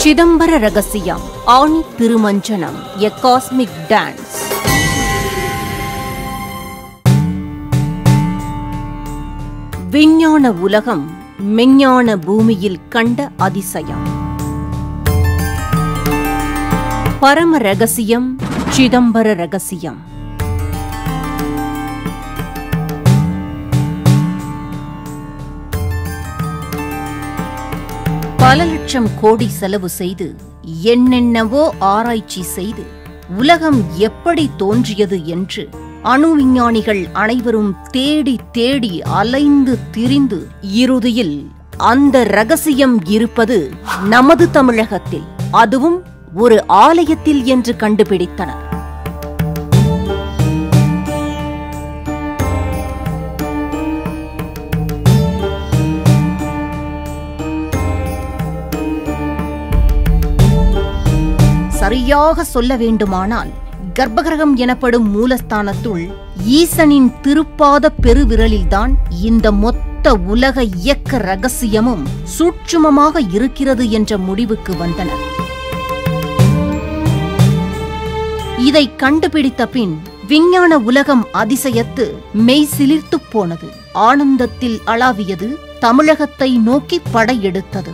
சிதம்பர ரகசியம் ஆணி திருமஞ்சனம் எ cosmic dance. விஞ்ஞான உலகம் மெஞ்ஞான பூமியில் கண்ட அதிசயம். பரம ரகசியம் சிதம்பர ரகசியம். பல லட்சம் கோடி செலவு செய்து என்னென்னவோ ஆராய்ச்சி செய்து உலகம் எப்படி தோன்றியது என்று அணு விஞ்ஞானிகள் அனைவரும் தேடி தேடி அலைந்து திரிந்து இறுதியில் அந்த ரகசியம் இருப்பது நமது தமிழகத்தில், அதுவும் ஒரு ஆலயத்தில் என்று கண்டுபிடித்தனர். சரியாக சொல்ல வேண்டுமானால் கர்ப்பகிரகம் எனப்படும் மூலஸ்தானத்துள் ஈசனின் திருப்பாத பெருவிரலில்தான் இந்த மொத்த உலக இயக்க ரகசியமும் சூட்சுமமாக இருக்கிறது என்ற முடிவுக்கு வந்தனர். இதை கண்டுபிடித்த பின் விஞ்ஞான உலகம் அதிசயத்து மெய் சிலிர்த்து போனது. ஆனந்தத்தில் அளாவியது. தமிழகத்தை நோக்கி படையெடுத்தது.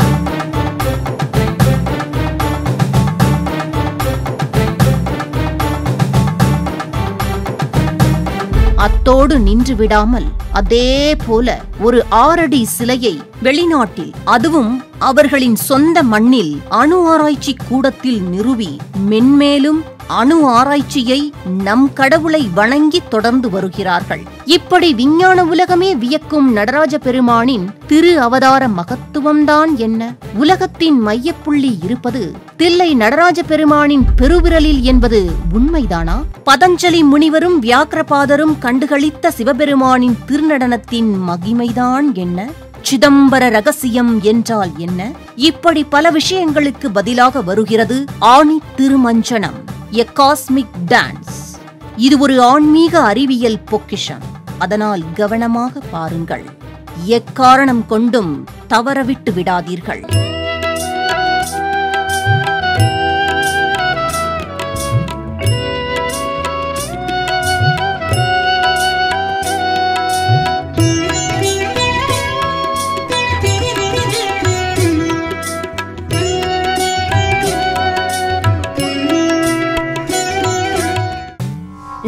அத்தோடு நின்று விடாமல் அதே போல ஒரு 6 அடி சிலையை வெளிநாட்டில், அதுவும் அவர்களின் சொந்த மண்ணில் அணு ஆராய்ச்சி கூடத்தில் நிறுவி மென்மேலும் அணு ஆராய்ச்சியை நம் கடவுளை வணங்கி தொடர்ந்து வருகிறார்கள். இப்படி விஞ்ஞான உலகமே வியக்கும் நடராஜ பெருமானின் திரு அவதார மகத்துவம்தான் என்ன? உலகத்தின் மையப்புள்ளி இருப்பது தில்லை நடராஜ பெருமானின் பெருவிரலில் என்பது உண்மைதானா? பதஞ்சலி முனிவரும் வியாக்கிரபாதரும் கண்டுகளித்த சிவபெருமானின் திருநடனத்தின் மகிமைதான் என்ன? சிதம்பர ரகசியம் என்றால் என்ன? இப்படி பல விஷயங்களுக்கு பதிலாக வருகிறது ஆணி திருமஞ்சனம் எ காஸ்மிக் டான்ஸ். இது ஒரு ஆன்மீக அறிவியல் பொக்கிஷம். அதனால் கவனமாக பாருங்கள். எக்காரணம் கொண்டும் தவறவிட்டு விடாதீர்கள்.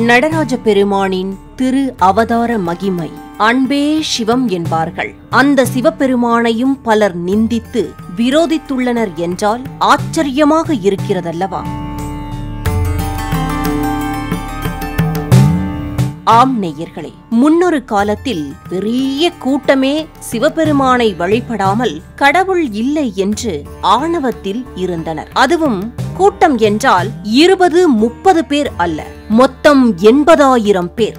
நடராஜ பெருமானின் திரு அவதார மகிமை. அன்பே சிவம் என்பார்கள். அந்த சிவபெருமானையும் பலர் நிந்தித்து விரோதித்துள்ளனர் என்றால் ஆச்சரியமாக இருக்கிறதல்லவா? ஆம் நேயர்களே, முன்னொரு காலத்தில் பெரிய கூட்டமே சிவபெருமானை வழிபடாமல் கடவுள் இல்லை என்று ஆணவத்தில் இருந்தனர். அதுவும் கூட்டம் என்றால் 20-30 பேர் அல்ல, மொத்தம் 80,000 பேர்.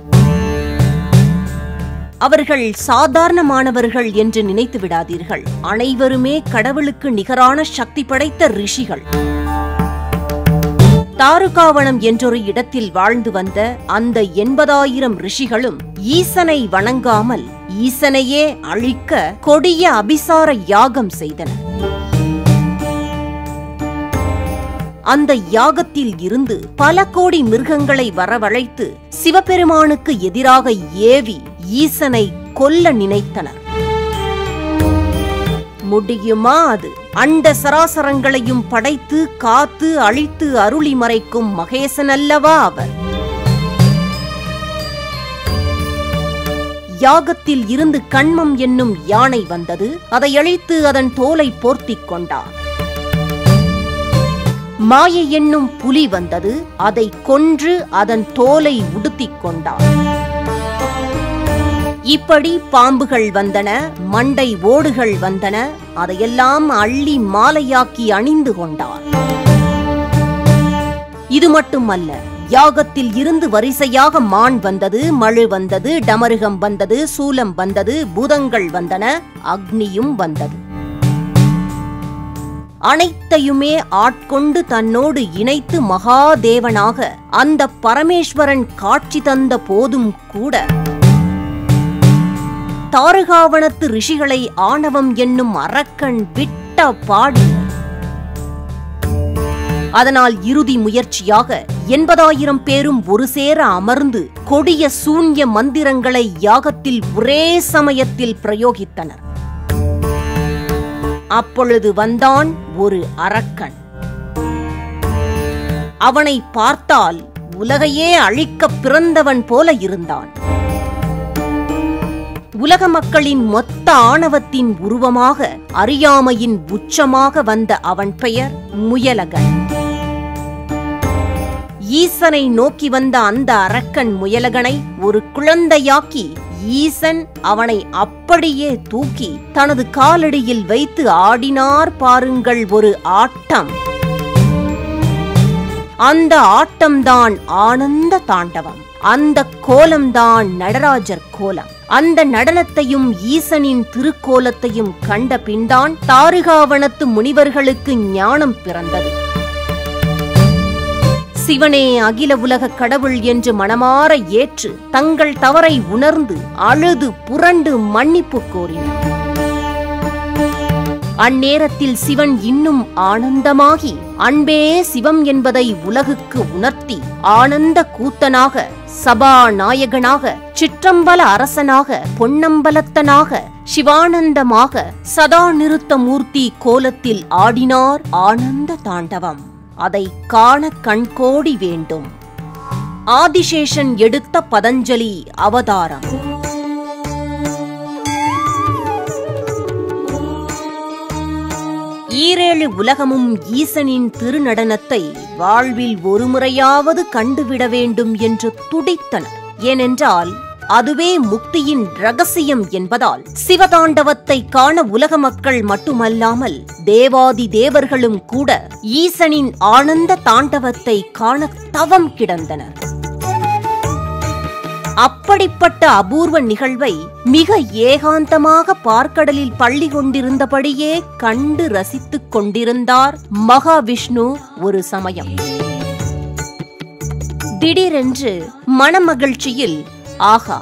அவர்கள் சாதாரணமானவர்கள் என்று நினைத்து விடாதீர்கள். அனைவருமே கடவுளுக்கு நிகரான சக்தி படைத்த ரிஷிகள். தாருகாவனம் என்றொரு இடத்தில் வாழ்ந்து வந்த அந்த 80,000 ரிஷிகளும் ஈசனை வணங்காமல் ஈசனையே அழிக்க கொடிய அபிசார யாகம் செய்தனர். அந்த யாகத்தில் இருந்து பல கோடி மிருகங்களை வரவழைத்து சிவபெருமானுக்கு எதிராக ஏவி ஈசனை கொல்ல நினைத்தனர். முடியுமா அது? அண்ட சராசரங்களையும் படைத்து காத்து அழித்து அருளி மறைக்கும் மகேசன் அல்லவா அவர்? யாகத்தில் இருந்து கண்மம் என்னும் யானை வந்தது. அதை அழித்து அதன் தோலை போர்த்திக் கொண்டார். மாயை என்னும் புலி வந்தது. அதை கொன்று அதன் தோலை உடுத்திக் கொண்டார். இப்படி பாம்புகள் வந்தன, மண்டை ஓடுகள் வந்தன. அதையெல்லாம் அள்ளி மாலையாக்கி அணிந்து கொண்டார். இது மட்டுமல்ல, யாகத்தில் இருந்து வரிசையாக மான் வந்தது, மழு வந்தது, டமருகம் வந்தது, சூலம் வந்தது, பூதங்கள் வந்தன, அக்னியும் வந்தது. அனைத்தையுமே ஆட்கொண்டு தன்னோடு இணைத்து மகாதேவனாக அந்த பரமேஸ்வரன் காட்சி தந்த போதும் கூட தாருகாவனத்து ரிஷிகளை ஆணவம் என்னும் அரக்கன் விட்ட பாடு. அதனால் இறுதி முயற்சியாக 80,000 பேரும் ஒரு சேர அமர்ந்து கொடிய சூன்ய மந்திரங்களை யாகத்தில் ஒரே சமயத்தில் பிரயோகித்தனர். அப்பொழுது வந்தான் ஒரு அரக்கன். அவனை பார்த்தால் உலகையே அழிக்க பிறந்தவன் போல இருந்தான். உலக மக்களின் மொத்த ஆணவத்தின் உருவமாக, அறியாமையின் உச்சமாக வந்த அவன் பெயர் முயலகன். ஈசனை நோக்கி வந்த அந்த அரக்கன் முயலகனை ஒரு குழந்தையாக்கி ஈசன் அவனை அப்படியே தூக்கி தனது காலடியில் வைத்து ஆடினார் பாருங்கள் ஒரு ஆட்டம். அந்த ஆட்டம்தான் ஆனந்த தாண்டவம். அந்த கோலம்தான் நடராஜர் கோலம். அந்த நடனத்தையும் ஈசனின் திருக்கோலத்தையும் கண்ட பின்தான் தாருகாவனத்து முனிவர்களுக்கு ஞானம் பிறந்தது. சிவனே அகில உலக கடவுள் என்று மனமாற ஏற்று தங்கள் தவறை உணர்ந்து அழுது புரண்டு மன்னிப்பு கோரினர். அந்நேரத்தில் சிவன் இன்னும் ஆனந்தமாகி அன்பே சிவம் என்பதை உலகுக்கு உணர்த்தி ஆனந்த கூத்தனாக, சபாநாயகனாக, சிற்றம்பல அரசனாக, பொன்னம்பலத்தனாக, சிவானந்தமாக சதா நிறுத்த மூர்த்தி கோலத்தில் ஆடினார் ஆனந்த தாண்டவம். அதை காண கண்கோடி வேண்டும். ஆதிசேஷன் எடுத்த பதஞ்சலி அவதாரம். ஈரேழு உலகமும் ஈசனின் திருநடனத்தை வாழ்வில் ஒருமுறையாவது கண்டுவிட வேண்டும் என்று துடித்தனர். ஏனென்றால் அதுவே முக்தியின் ரகசியம் என்பதால் சிவதாண்டவத்தை காண உலக மக்கள் மட்டுமல்லாமல் தேவாதி தேவர்களும் கூட ஈசனின் ஆனந்த தாண்டவத்தை காண தவம் கிடந்தனர். அப்படிப்பட்ட அபூர்வ நிகழ்வை மிக ஏகாந்தமாக பார்க்கடலில் பள்ளி கொண்டிருந்தபடியே கண்டு ரசித்துக் கொண்டிருந்தார் மகாவிஷ்ணு. ஒரு சமயம் திடீரென்று மனமகிழ்ச்சியில், ஆகா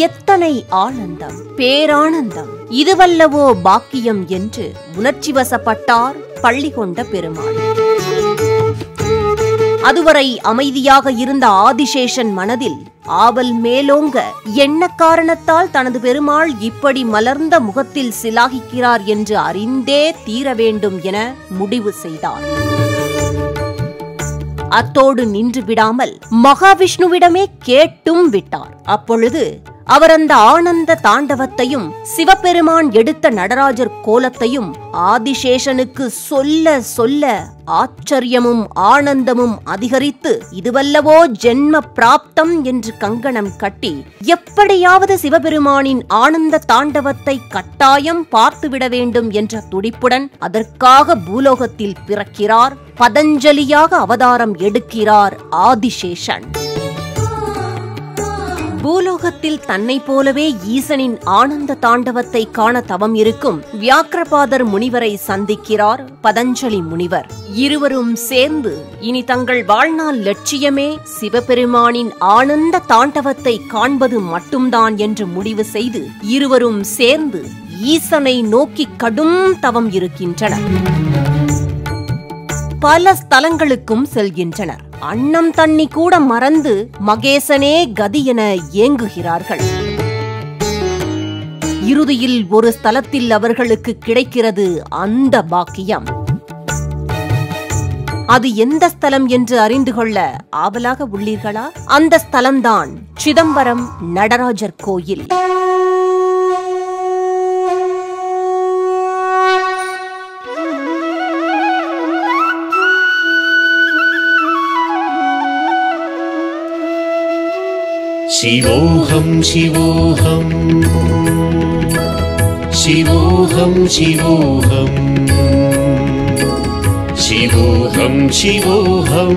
எத்தனை ஆனந்தம், பேரானந்தம், இதுவல்லவோ பாக்கியம் என்று உணர்ச்சி வசப்பட்டார் பள்ளி கொண்ட பெருமாள். அதுவரை அமைதியாக இருந்த ஆதிசேஷன் மனதில் ஆவல் மேலோங்க, என்ன காரணத்தால் தனது பெருமாள் இப்படி மலர்ந்த முகத்தில் சிலாகிக்கிறார் என்று அறிந்தே தீர வேண்டும் என முடிவு செய்தார். அத்தோடு நின்று விடாமல் மகாவிஷ்ணுவிடமே கேட்டும் விட்டார். அப்பொழுது அவர் அந்த ஆனந்த தாண்டவத்தையும் சிவபெருமான் எடுத்த நடராஜர் கோலத்தையும் ஆதிசேஷனுக்கு சொல்ல சொல்ல ஆச்சரியமும் ஆனந்தமும் அதிகரித்து, இதுவல்லவோ ஜென்ம பிராப்தம் என்று கங்கணம் கட்டி எப்படியாவது சிவபெருமானின் ஆனந்த தாண்டவத்தை கட்டாயம் பார்த்துவிட வேண்டும் என்ற துடிப்புடன் அதற்காக பூலோகத்தில் பிறக்கிறார். பதஞ்சலியாக அவதாரம் எடுக்கிறார் ஆதிசேஷன். பூலோகத்தில் தன்னை போலவே ஈசனின் ஆனந்த தாண்டவத்தை காண தவம் இருக்கும் வியாக்கிரபாதர் முனிவரை சந்திக்கிறார் பதஞ்சலி முனிவர். இருவரும் சேர்ந்து இனி தங்கள் வாழ்நாள் லட்சியமே சிவபெருமானின் ஆனந்த தாண்டவத்தை காண்பது மட்டும்தான் என்று முடிவு செய்து இருவரும் சேர்ந்து ஈசனை நோக்கி கடும் தவம் இருக்கின்றனர். பல ஸ்தலங்களுக்கும் செல்கின்றனர். அன்னம் தண்ணி கூட மறந்து மகேசனே கதி என ஏங்குகிறார்கள். இறுதியில் ஒரு ஸ்தலத்தில் அவர்களுக்கு கிடைக்கிறது அந்த பாக்கியம். அது எந்த ஸ்தலம் என்று அறிந்து கொள்ள ஆவலாக உள்ளீர்களா? அந்த ஸ்தலம்தான் சிதம்பரம் நடராஜர் கோயில். शिवोऽहं शिवोऽहं शिवोऽहं शिवोऽहं शिवोऽहं शिवोऽहं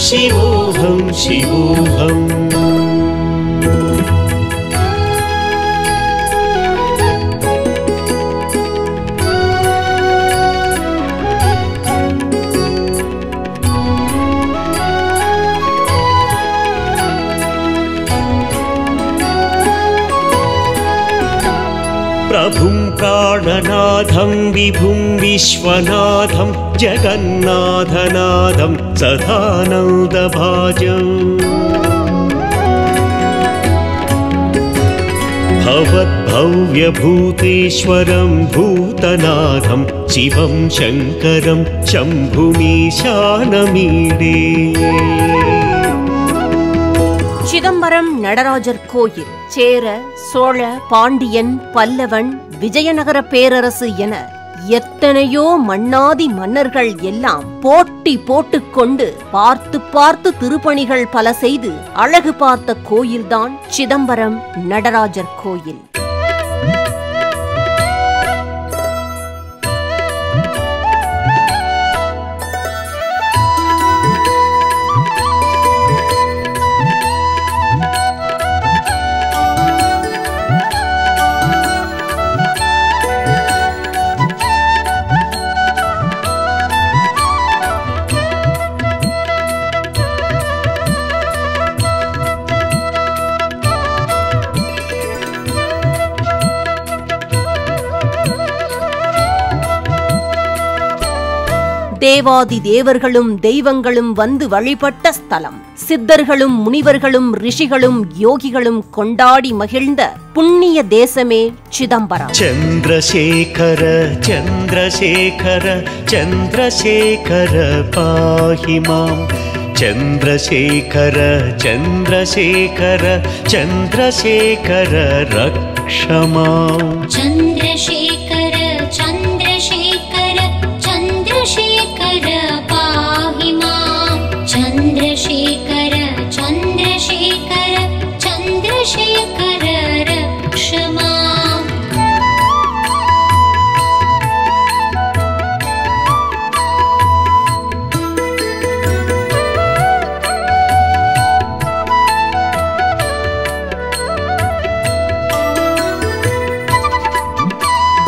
शिवोऽहं शिवोऽहं प्रभुं प्राणनाथं विभुं विश्वनाथं जगन्नाथनाथं सदानन्दभाजम् भवद्भव्यभूतेश्वरं भूतनाथं शिवं शङ्करं शम्भुमीशानमीडे சிதம்பரம் நடராஜர் கோயில் சேர, சோழ, பாண்டியன், பல்லவன், விஜயநகர பேரரசு என எத்தனையோ மன்னாதி மன்னர்கள் எல்லாம் போட்டி போட்டுக்கொண்டு பார்த்து பார்த்து திருப்பணிகள் பல செய்து அழகு பார்த்த கோயில்தான் சிதம்பரம் நடராஜர் கோயில். தேவாதி தேவர்களும் தெய்வங்களும் வந்து வழிபட்ட ஸ்தலம். சித்தர்களும் முனிவர்களும் ரிஷிகளும் யோகிகளும் கொண்டாடி மகிழ்ந்த புண்ணிய தேசமே சிதம்பரம். சந்திரசேகர சந்திரசேகர சந்திரசேகர பாஹி மாம் சந்திரசேகர சந்திரசேகர சந்திரசேகர ரக்ஷ மாம். சந்திரசேகர சந்திரசேகர சந்திரசேகர பாஹி மாம் சந்திரசேகர சந்திரசேகர சந்திரசேகர ரக்ஷ மாம்.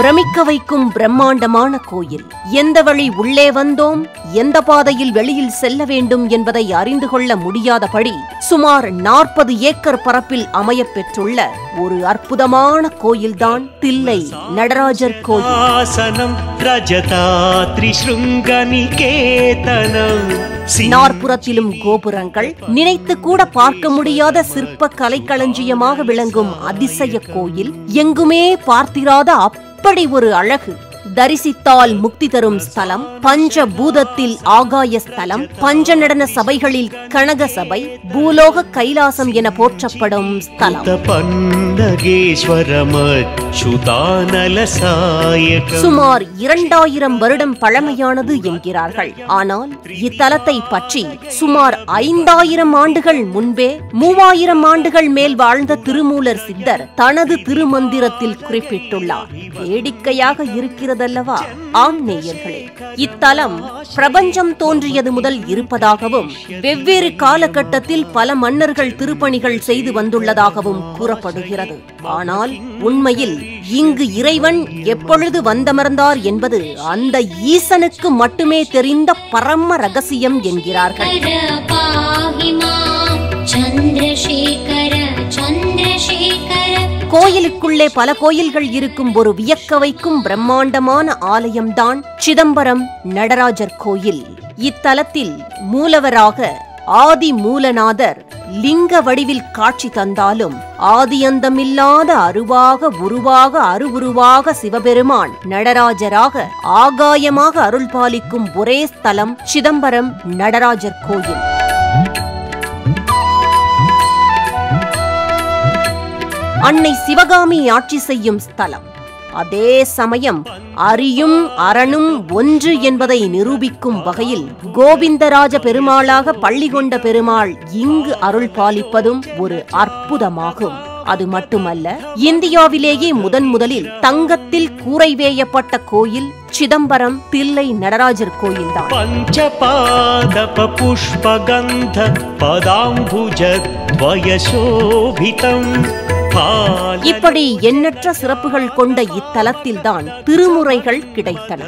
பிரமிக்க வைக்கும் பிரம்மாண்டமான கோயில். எந்த வழி உள்ளே வந்தோம், எந்த பாதையில் வெளியில் செல்ல வேண்டும் என்பதை அறிந்து கொள்ள முடியாதபடி சுமார் 40 ஏக்கர் பரப்பில் அமையப் பெற்றுள்ள ஒரு அற்புதமான கோயில்தான் தில்லை நடராஜர் கோயில். நாற்புறத்திலும் கோபுரங்கள், நினைத்து கூட பார்க்க முடியாத சிற்ப கலைக்களஞ்சியமாக விளங்கும் அதிசய கோயில். எங்குமே பார்த்திராத அப்படி ஒரு அழகு. தரிசித்தால் முக்தி தரும் ஸ்தலம், பஞ்சபூதத்தில் ஆகாய ஸ்தலம், பஞ்ச நடன சபைகளில் கனக சபை, பூலோக கைலாசம் என போற்றப்படும் ஸ்தலம். சுமார் 2000 வருடம் பழமையானது என்கிறார்கள். ஆனால் இத்தலத்தை பற்றி சுமார் 5000 ஆண்டுகள் முன்பே 3000 ஆண்டுகள் மேல் வாழ்ந்த திருமூலர் சித்தர் தனது திருமந்திரத்தில் குறிப்பிட்டுள்ளார். வேடிக்கையாக இருக்கிறதல்லவா? ஆம் நேயர்களே, இத்தலம் பிரபஞ்சம் தோன்றியது முதல் இருப்பதாகவும் வெவ்வேறு காலகட்டத்தில் பல மன்னர்கள் திருப்பணிகள் செய்து வந்துள்ளதாகவும் கூறப்படுகிறது. ஆனால் உண்மையில் இங்கு இறைவன் எப்பொழுது வந்தமர்ந்தார் என்பது அந்த ஈசனுக்கு மட்டுமே தெரிந்த பரம ரகசியம் என்கிறார்கள். கோயிலுக்குள்ளே பல கோயில்கள் இருக்கும் ஒரு வியக்க வைக்கும் பிரம்மாண்டமான ஆலயம்தான் சிதம்பரம் நடராஜர் கோயில். இத்தலத்தில் மூலவராக ஆதி மூலநாதர் லிங்க வடிவில் காட்சி தந்தாலும் ஆதியந்தமில்லாத அருவாக அருவுருவாக சிவபெருமான் நடராஜராக ஆகாயமாக அருள் பாலிக்கும் ஒரே ஸ்தலம் சிதம்பரம் நடராஜர் கோயில். அன்னை சிவகாமி ஆட்சி செய்யும் ஸ்தலம். அதே சமயம் அரியும் அரணும் ஒன்று என்பதை நிரூபிக்கும் வகையில் கோவிந்தராஜ பெருமாளாக பள்ளி கொண்ட பெருமாள் இங்கு அருள் பாலிப்பதும் ஒரு அற்புதமாகும். அது மட்டுமல்ல, இந்தியாவிலேயே முதலில் தங்கத்தில் கூரை வேயப்பட்ட கோயில் சிதம்பரம் தில்லை நடராஜர் கோயில்தான். பஞ்சபாதப புஷ்பகந்த பதாம்புஜ வயசோபிதம் இப்படி எண்ணற்ற சிறப்புகள் கொண்ட இத்தலத்தில்தான் திருமுறைகள் கிடைத்தன.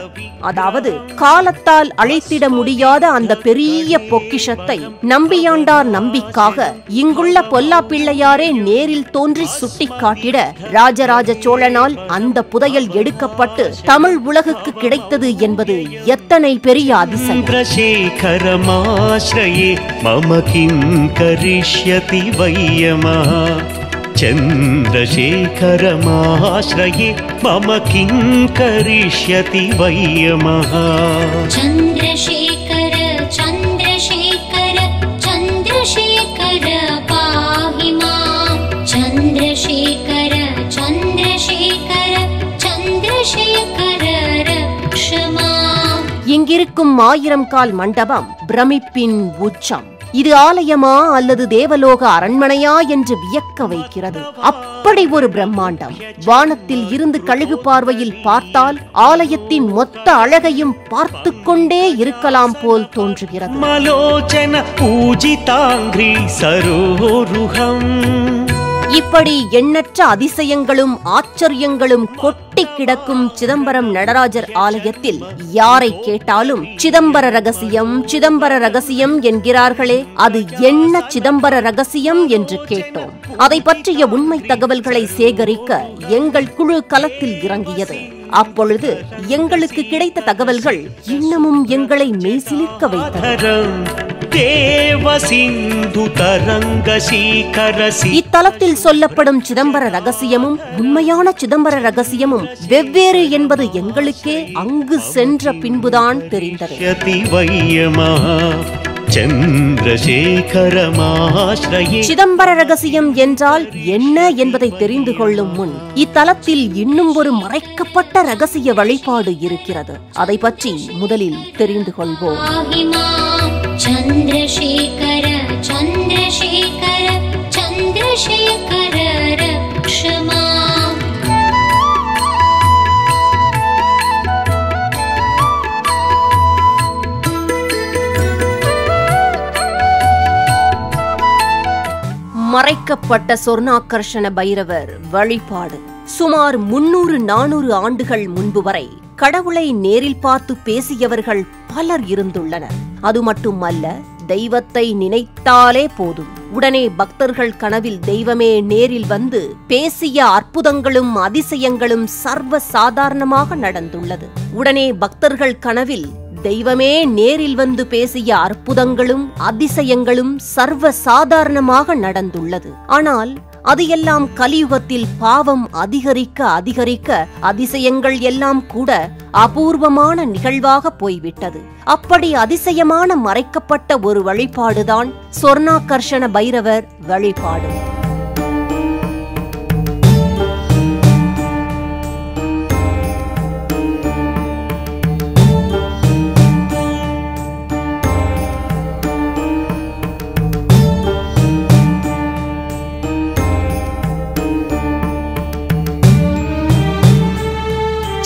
அதாவது காலத்தால் அழைத்திட முடியாத அந்த பெரிய பொக்கிஷத்தை நம்பியாண்டார் நம்பிக்காக இங்குள்ள பொல்லா பிள்ளையாரே நேரில் தோன்றி சுட்டிக்காட்டிட ராஜராஜ சோழனால் அந்த புதையல் எடுக்கப்பட்டு தமிழ் உலகுக்கு கிடைத்தது என்பது எத்தனை பெரிய அதிசயம். சந்திரசேகரமாஶ்ரயே மம கிம் கரிஷ்யதி வையமஹ சந்திரசேகரமாஶ்ரயே மம கிம் கரிஷ்யதி வையமஹ. சந்திரசேகர சந்திரசேகர சந்திரசேகர பாஹி மாம் சந்திரசேகர சந்திரசேகர சந்திரசேகர ரக்ஷ மாம். இங்கிருக்கும் 1000 கால் மண்டபம் பிரமிப்பின் உச்சம். இது ஆலயமா அல்லது தேவலோக அரண்மனையா என்று வியக்க வைக்கிறது. அப்படி ஒரு பிரம்மாண்டம். வானத்தில் இருந்து கழுகு பார்வையில் பார்த்தால் ஆலயத்தின் மொத்த அழகையும் பார்த்து கொண்டே இருக்கலாம் போல் தோன்றுகிறது. மலோச்சன பூஜிதாங்கிரி சரோருஹம். இப்படி எண்ணற்ற அதிசயங்களும் ஆச்சரியங்களும் கொட்டி கிடக்கும் சிதம்பரம் நடராஜர் ஆலயத்தில் யாரை கேட்டாலும் சிதம்பர ரகசியம் சிதம்பர ரகசியம் என்கிறார்களே, அது என்ன சிதம்பர ரகசியம் என்று கேட்டோம். அதை பற்றிய உண்மை தகவல்களை சேகரிக்க எங்கள் குழு களத்தில் இறங்கியது. அப்பொழுது எங்களுக்கு கிடைத்த தகவல்கள் இன்னமும் எங்களை மெய்சிலிர்க்க வைத்தன. இத்தலத்தில் சொல்லப்படும் சிதம்பர ரகசியமும் உண்மையான சிதம்பர ரகசியமும் வெவ்வேறு என்பது எங்களுக்கே அங்கு சென்ற பின்புதான் தெரிந்தது. சிதம்பர ரகசியம் என்றால் என்ன என்பதை தெரிந்து கொள்ளும் முன் இத்தலத்தில் இன்னும் ஒரு மறைக்கப்பட்ட ரகசிய வழிபாடு இருக்கிறது. அதை பற்றி முதலில் தெரிந்து கொள்வோம். சந்திரசேகர சந்திரசேகர சந்திரசேகர ரக்ஷ மாம். மறைக்கப்பட்ட சொர்ணாகர்ஷண பைரவர் வழிபாடு. சுமார் 300-400 ஆண்டுகள் முன்பு வரை கடவுளை நேரில் பார்த்து பேசியவர்கள் பலர் இருந்துள்ளனர். அது மட்டுமல்ல, தெய்வத்தை நினைத்தாலே போதும், உடனே பக்தர்கள் கனவில் தெய்வமே நேரில் வந்து பேசிய அற்புதங்களும் அதிசயங்களும் சர்வ சாதாரணமாக நடந்துள்ளது. உடனே பக்தர்கள் கனவில் தெய்வமே நேரில் வந்து பேசிய அற்புதங்களும் அதிசயங்களும் சர்வ சாதாரணமாக நடந்துள்ளது. ஆனால் அது எல்லாம் கலியுகத்தில் பாவம் அதிகரிக்க அதிகரிக்க அதிசயங்கள் எல்லாம் கூட அபூர்வமான நிகழ்வாக போய்விட்டது. அப்படி அதிசயமான மறைக்கப்பட்ட ஒரு வழிபாடுதான் சொர்ணாகர்ஷண பைரவர் வழிபாடு.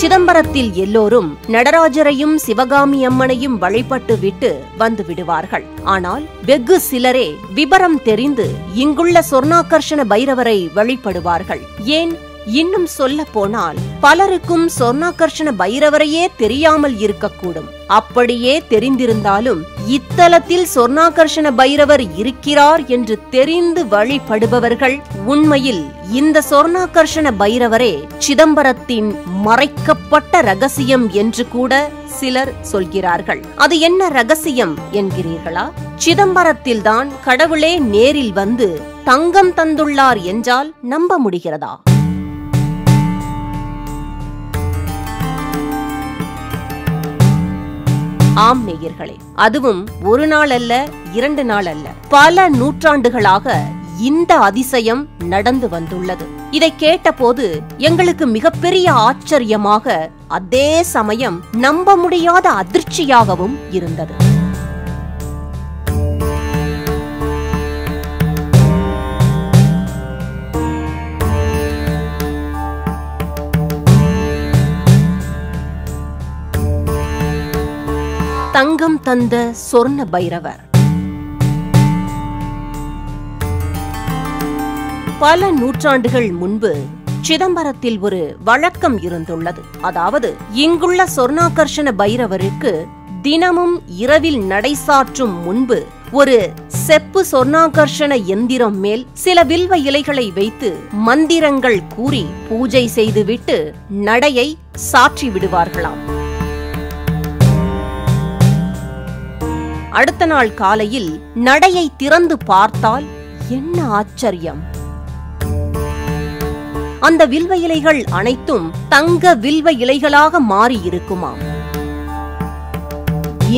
சிதம்பரத்தில் எல்லோரும் நடராஜரையும் சிவகாமி அம்மனையும் வழிபட்டு விட்டு வந்து விடுவார்கள். ஆனால் வெகு சிலரே விபரம் தெரிந்து இங்குள்ள சொர்ணாகர்ஷண பைரவரை வழிபடுவார்கள். ஏன், இன்னும் சொல்ல போனால் பலருக்கும் சொர்ணாகர்ஷண பைரவரையே தெரியாமல் இருக்கக்கூடும். அப்படியே தெரிந்திருந்தாலும் இத்தலத்தில் சொர்ணாகர்ஷண பைரவர் இருக்கிறார் என்று தெரிந்து வழிபடுபவர்கள் உண்மையில் இந்த சொர்ணாகர்ஷண பைரவரே சிதம்பரத்தின் மறைக்கப்பட்ட ரகசியம் என்று கூட சிலர் சொல்கிறார்கள். அது என்ன ரகசியம் என்கிறீர்களா? சிதம்பரத்தில்தான் கடவுளே நேரில் வந்து தங்கம் தந்துள்ளார் என்றால் நம்ப முடிகிறதா? ஆம் நேயர்களே, அதுவும் ஒரு நாள் அல்ல, 2 நாள் அல்ல, பல நூற்றாண்டுகளாக இந்த அதிசயம் நடந்து வந்துள்ளது. இதை கேட்டபோது எங்களுக்கு மிகப்பெரிய ஆச்சரியமாக, அதே சமயம் நம்ப முடியாத அதிர்ச்சியாகவும் இருந்தது. தங்கம் தந்த சொர்ண பைரவர். பல நூற்றாண்டுகள் முன்பு சிதம்பரத்தில் ஒரு வழக்கம் இருந்துள்ளது. அதாவது இங்குள்ள சொர்ணாகர்ஷண பைரவருக்கு தினமும் இரவில் நடைசாற்றும் முன்பு ஒரு செப்பு சொர்ணாகர்ஷண எந்திரம் மேல் சில வில்வ இலைகளை வைத்து மந்திரங்கள் கூறி பூஜை செய்துவிட்டு நடையை சாற்றி விடுவார்களாம். அடுத்த நாள் காலையில் நடையை திறந்து பார்த்தால் என்ன ஆச்சரியம்! அந்த வில்வ இலைகள் அனைத்தும் தங்க வில்வ இலைகளாக மாறி இருக்குமாம்.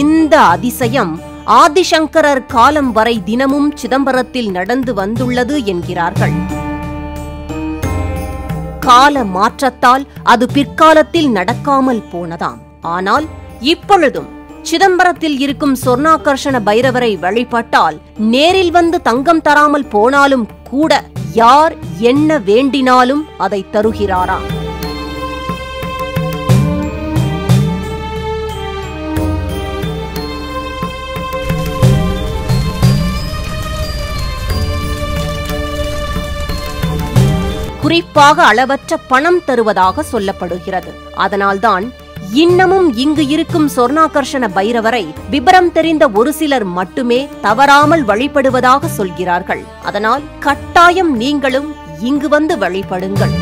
இந்த அதிசயம் ஆதிசங்கரர் காலம் வரை தினமும் சிதம்பரத்தில் நடந்து வந்துள்ளது என்கிறார்கள். கால மாற்றத்தால் அது பிற்காலத்தில் நடக்காமல் போனதாம். ஆனால் இப்பொழுதும் சிதம்பரத்தில் இருக்கும் சொர்ணாகர்ஷண பைரவரை வழிபட்டால் நேரில் வந்து தங்கம் தராமல் போனாலும் கூட யார் என்ன வேண்டினாலும் அதை தருகிறாராம். குறிப்பாக அளவற்ற பணம் தருவதாக சொல்லப்படுகிறது. அதனால்தான் இன்னமும் இங்கு இருக்கும் சொர்ணாகர்ஷண பைரவரை விபரம் தெரிந்த ஒரு சிலர் மட்டுமே தவறாமல் வழிபடுவதாக சொல்கிறார்கள். அதனால் கட்டாயம் நீங்களும் இங்கு வந்து வழிபடுங்கள்.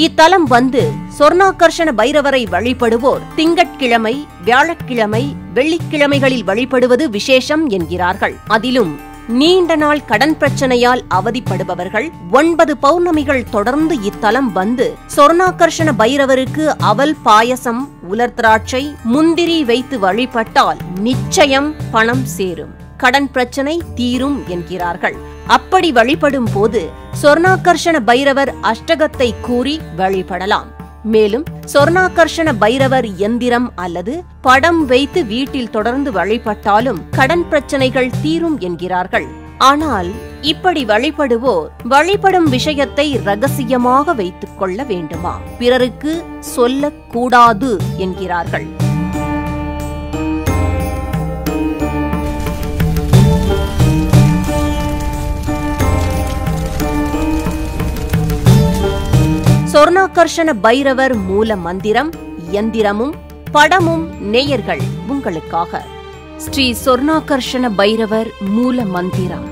இத்தலம் வந்து சொர்ணாகர்ஷண பைரவரை வழிபடுவோர் திங்கட்கிழமை, வியாழக்கிழமை, வெள்ளிக்கிழமைகளில் வழிபடுவது விசேஷம் என்கிறார்கள். அதிலும் நீண்ட நாள் கடன் பிரச்சனையால் அவதிப்படுபவர்கள் 9 பௌர்ணமிகள் தொடர்ந்து இத்தலம் வந்து சொர்ணாகர்ஷண பைரவருக்கு அவல் பாயசம், உலர் திராட்சை, முந்திரி வைத்து வழிபட்டால் நிச்சயம் பணம் சேரும், கடன் பிரச்சனை தீரும் என்கிறார்கள். அப்படி வழிபடும் போது சொர்ணாகர்ஷண பைரவர் அஷ்டகத்தை கூறி வழிபடலாம். மேலும் சொர்ணாகர்ஷண பைரவர் எந்திரம் அல்லது படம் வைத்து வீட்டில் தொடர்ந்து வழிபட்டாலும் கடன் பிரச்சனைகள் தீரும் என்கிறார்கள். ஆனால் இப்படி வழிபடுவோர் வழிபடும் விஷயத்தை ரகசியமாக வைத்துக் கொள்ள வேண்டுமா, பிறருக்கு சொல்லக்கூடாது என்கிறார்கள். சொர்ணாகர்ஷண பைரவர் மூல மந்திரம், எந்திரமும் படமும் நேயர்கள் உங்களுக்காக. ஸ்ரீ சொர்ணாகர்ஷண பைரவர் மூல மந்திரம்.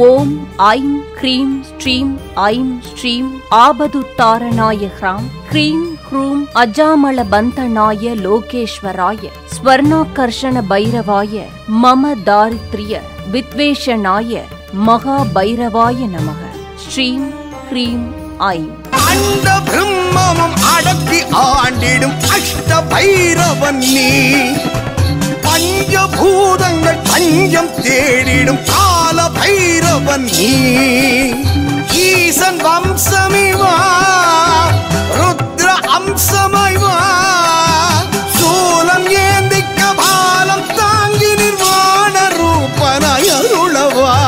ஓம் ஐம் க்ரீம் ஸ்ரீம் ஐம் ஸ்ரீம் ஆபதுத்தாரணாய ஹ்ராம் க்ரீம் க்ரூம் அஜாமள பந்தனாய லோகேஸ்வராய ஸ்வர்ணாகர்ஷண பைரவாய மம தாரித்ரிய வித்வேஷனாய மகா பைரவாய நமக. ஸ்ரீம் க்ரீம் ஐம். அண்ட பிரம்மமும் அடக்கி ஆண்டிடும் அஷ்ட பைரவன் நீ, பஞ்சபூதங்கள் பஞ்சம் தேடிடும் கால பைரவன் நீ. ஈசன் வம்சமிவா ருத்ர அம்சமைவா, சூலம் ஏந்திக்க பாலம் தாங்கி நிர்வாண ரூபனாய் அருளவா.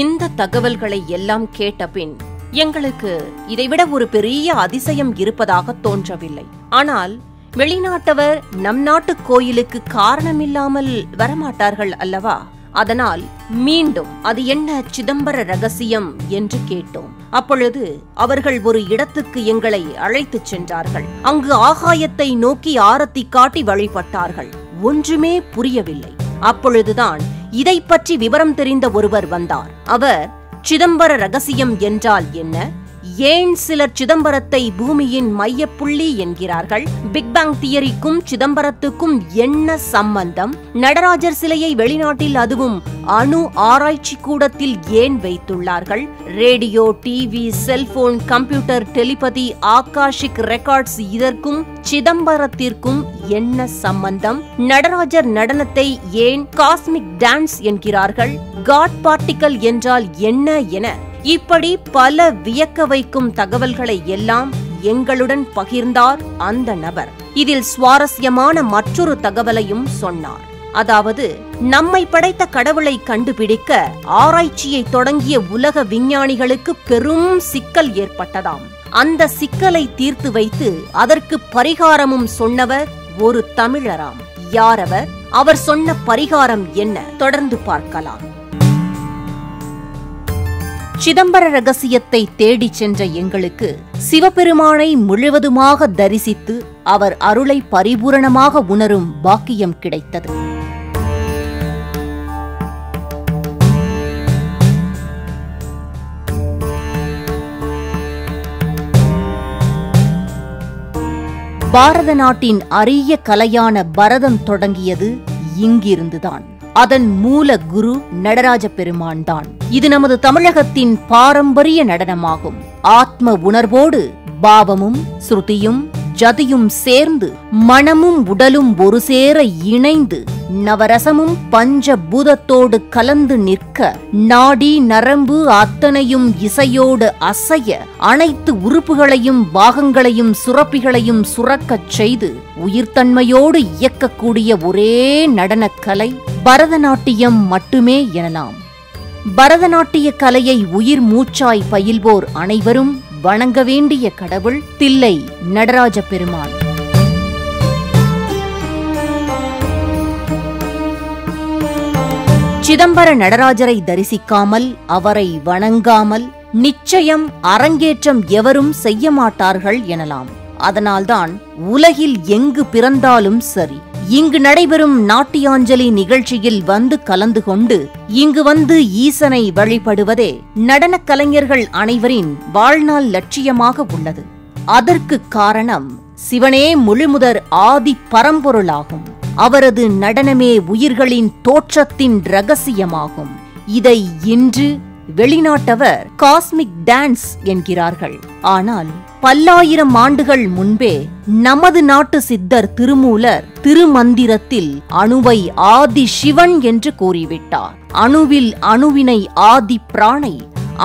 இந்த தகவல்களை எல்லாம் கேட்ட பின் எங்களுக்கு இதைவிட ஒரு பெரிய அதிசயம் இருப்பதாக தோன்றவில்லை. ஆனால் வெளிநாட்டவர் நம் நாட்டு கோயிலுக்கு காரணமில்லாமல் வரமாட்டார்கள் அல்லவா? அதனால் மீண்டும் அது என்ன சிதம்பர ரகசியம் என்று கேட்டோம். அப்பொழுது அவர்கள் ஒரு இடத்துக்கு எங்களை அழைத்துச் சென்றார்கள். அங்கு ஆகாயத்தை நோக்கி ஆரத்தி காட்டி வழிபட்டார்கள். ஒன்றுமே புரியவில்லை. அப்பொழுதுதான் இதை பற்றி விவரம் தெரிந்த ஒருவர் வந்தார். அவர் சிதம்பர ரகசியம் என்றால் என்ன, ஏன் சிலர் சிதம்பரத்தை பூமியின் மையப்புள்ளி என்கிறார்கள், பிக் பேங் தியரிக்கும் சிதம்பரத்துக்கும் என்ன சம்பந்தம், நடராஜர் சிலையை வெளிநாட்டில் அதுவும் அணு ஆராய்ச்சி கூடத்தில் ஏன் வைத்துள்ளார்கள், radio, TV, cellphone, computer, telepathy, Akashic records இதற்கும் சிதம்பரத்திற்கும் என்ன சம்பந்தம், நடராஜர் நடனத்தை ஏன் காஸ்மிக் டான்ஸ் என்கிறார்கள், காட் பார்ட்டிகல் என்றால் என்ன என இப்படி பல வியக்க வைக்கும் தகவல்களை எல்லாம் எங்களுடன் பகிர்ந்தார் அந்த நபர். இதில் சுவாரஸ்யமான மற்றொரு தகவலையும் சொன்னார். அதாவது நம்மை படைத்த கடவுளை கண்டுபிடிக்க ஆராய்ச்சியை தொடங்கிய உலக விஞ்ஞானிகளுக்கு பெரும் சிக்கல் ஏற்பட்டதாம். அந்த சிக்கலை தீர்த்து வைத்து அதற்கு பரிகாரமும் சொன்னவர் ஒரு தமிழராம். யார் அவர்? அவர் சொன்ன பரிகாரம் என்ன? தொடர்ந்து பார்க்கலாம். சிதம்பர ரகசியத்தை தேடிச் சென்ற எங்களுக்கு சிவபெருமானை முழுவதுமாக தரிசித்து அவர் அருளை பரிபூரணமாக உணரும் பாக்கியம் கிடைத்தது. பாரத நாட்டின் அரிய கலையான பரதம் தொடங்கியது இங்கிருந்துதான். அதன் மூல குரு நடராஜ பெருமான் தான். இது நமது தமிழகத்தின் பாரம்பரிய நடனமாகும். ஆத்ம உணர்வோடு பாவமும் ஸ்ருதியும் ஜதியும் சேர்ந்து மனமும் உடலும் ஒரு சேர இணைந்து நவரசமும் பஞ்சபூதத்தோடு கலந்து நிற்க நாடி நரம்பு அத்தனையும் இசையோடு அசைய அனைத்து உறுப்புகளையும் பாகங்களையும் சுரப்பிகளையும் சுரக்கச் செய்து உயிர்த்தன்மையோடு இயக்கக்கூடிய ஒரே நடனக்கலை பரதநாட்டியம் மட்டுமே எனலாம். பரதநாட்டிய கலையை உயிர் மூச்சாய் பயில்வோர் அனைவரும் வணங்க வேண்டிய கடவுள் தில்லை நடராஜ பெருமான். சிதம்பர நடராஜரை தரிசிக்காமல் அவரை வணங்காமல் நிச்சயம் அரங்கேற்றம் எவரும் செய்ய மாட்டார்கள் எனலாம். அதனால்தான் உலகில் எங்கு பிறந்தாலும் சரி, இங்கு நடைபெறும் நாட்டியாஞ்சலி நிகழ்ச்சியில் வந்து கலந்து கொண்டு இங்கு வந்து ஈசனை வழிபடுவதே நடனக் கலைஞர்கள் அனைவரின் வாழ்நாள் லட்சியமாக உள்ளது. அதற்கு காரணம் சிவனே முழுமுதற் ஆதி பரம்பொருளாகும். அவரது நடனமே உயிர்களின் தோற்றத்தின் இரகசியமாகும். இதை இன்று வெளிநாட்டவர் காஸ்மிக் டான்ஸ் என்கிறார்கள். ஆனால் பல்லாயிரம் ஆண்டுகள் முன்பே நமது நாட்டு சித்தர் திருமூலர் திருமந்திரத்தில் அணுவை ஆதி சிவன் என்று கூறிவிட்டார். அணுவில் அணுவினை ஆதி பிராணை,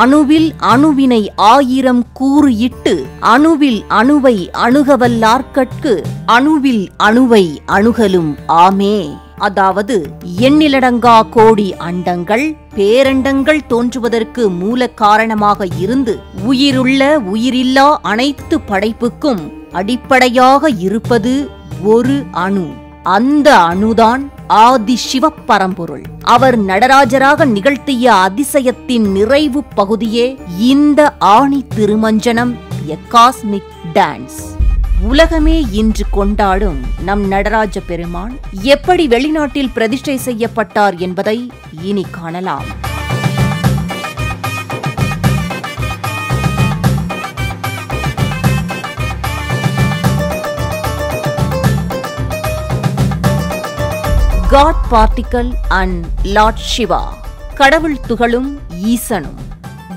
அணுவில் அணுவினை 1000 கூறு இட்டு அணுவில் அணுவை அணுகவல்லார்கட்கு அணுவில் அணுவை அணுகலும் ஆமே. அதாவது எண்ணிலடங்கா கோடி அண்டங்கள் பேரண்டங்கள் தோன்றுவதற்கு மூல காரணமாக இருந்து உயிருள்ள உயிரில்லா அனைத்து படைப்புக்கும் அடிப்படையாக இருப்பது ஒரு அணு. அந்த அணுதான் ஆதி சிவப்பரம்பொருள். அவர் நடராஜராக நிகழ்த்திய அதிசயத்தின் நிறைவு பகுதியே இந்த ஆணி திருமஞ்சனம், எ காஸ்மிக் டான்ஸ். உலகமே இன்று கொண்டாடும் நம் நடராஜ பெருமான் எப்படி வெளிநாட்டில் பிரதிஷ்டை செய்யப்பட்டார் என்பதை இனி காணலாம். God particle and Lord Shiva, கடவுள் துகளும் ஈசனும்.